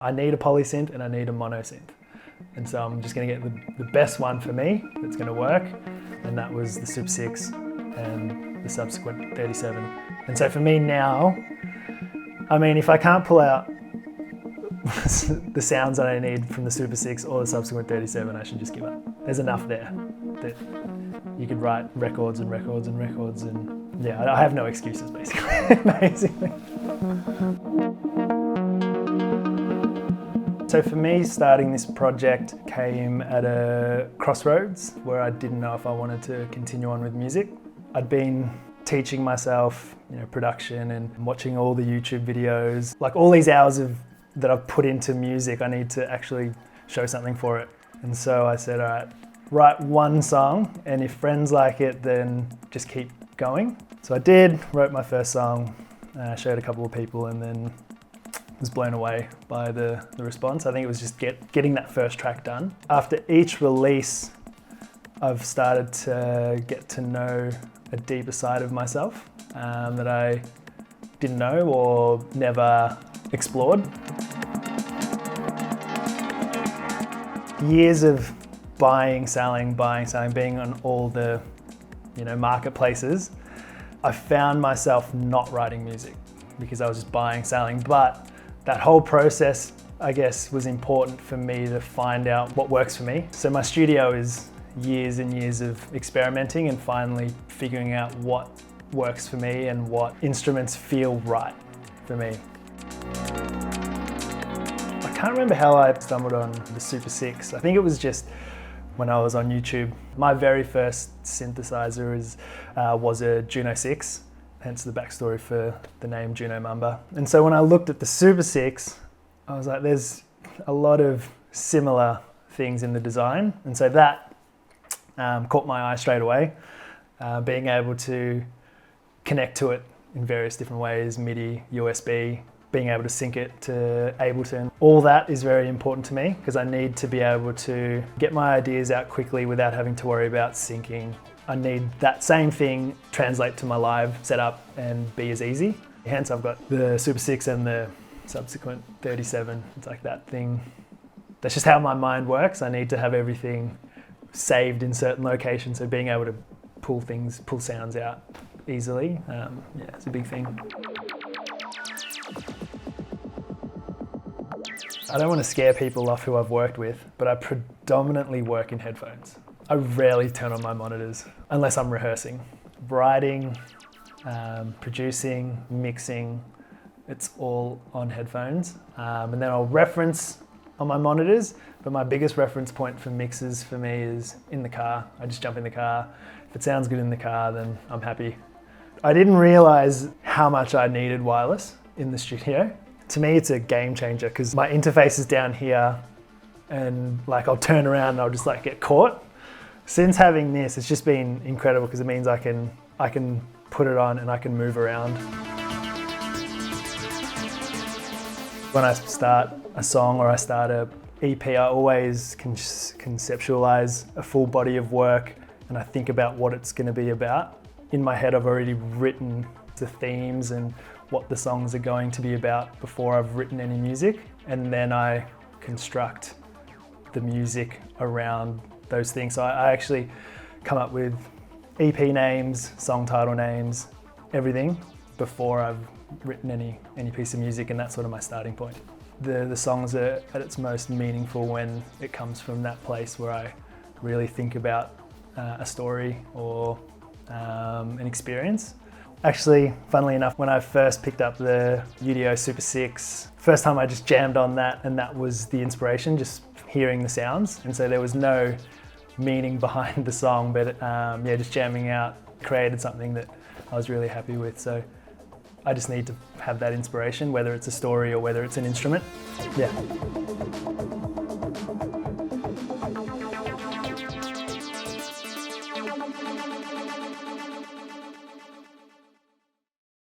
I need a polysynth and I need a monosynth. And so I'm just going to get the best one for me that's going to work. And that was the Super 6 and the subsequent 37. And so for me now, I mean, if I can't pull out the sounds that I need from the Super 6 or the subsequent 37, I should just give up. There's enough there that you could write records and records and records, and yeah, I have no excuses basically. So for me, starting this project came at a crossroads where I didn't know if I wanted to continue on with music. I'd been teaching myself, production and watching all the YouTube videos. Like all these hours that I've put into music, I need to actually show something for it. And so I said, all right, write one song, and if friends like it, then just keep going. So I did, wrote my first song, showed a couple of people, and then was blown away by the response. I think it was just getting that first track done. After each release, I've started to get to know a deeper side of myself that I didn't know or never explored. Years of buying, selling, being on all the marketplaces, I found myself not writing music because I was just buying, selling, but that whole process, I guess, was important for me to find out what works for me. So my studio is years and years of experimenting and finally figuring out what works for me and what instruments feel right for me. I can't remember how I stumbled on the Super 6. I think it was just when I was on YouTube. My very first synthesizer was a Juno 6. Hence the backstory for the name Juno Mamba. And so when I looked at the Super 6, I was like, there's a lot of similar things in the design. And so that caught my eye straight away. Being able to connect to it in various different ways, MIDI, USB, being able to sync it to Ableton. All that is very important to me because I need to be able to get my ideas out quickly without having to worry about syncing. I need that same thing translate to my live setup and be as easy. Hence I've got the Super 6 and the subsequent 37. It's like that thing. That's just how my mind works. I need to have everything saved in certain locations, so being able to pull sounds out easily, it's a big thing. I don't want to scare people off who I've worked with, but I predominantly work in headphones. I rarely turn on my monitors unless I'm rehearsing. Writing, producing, mixing, it's all on headphones. And then I'll reference on my monitors, but my biggest reference point for mixes for me is in the car. I just jump in the car. If it sounds good in the car, then I'm happy. I didn't realize how much I needed wireless in the studio. To me, it's a game changer because my interface is down here and I'll turn around and I'll just get caught. Since having this, it's just been incredible because it means I can put it on and I can move around. When I start a song or I start a EP, I always conceptualize a full body of work and I think about what it's going to be about. In my head, I've already written the themes and what the songs are going to be about before I've written any music, and then I construct the music around those things. So I actually come up with EP names, song title names, everything before I've written any piece of music, and that's sort of my starting point. The songs are at its most meaningful when it comes from that place where I really think about a story or an experience. Actually, funnily enough, when I first picked up the UDO Super 6, first time I just jammed on that, and that was the inspiration, just hearing the sounds. And so there was no meaning behind the song, but just jamming out created something that I was really happy with. So I just need to have that inspiration, whether it's a story or whether it's an instrument. Yeah.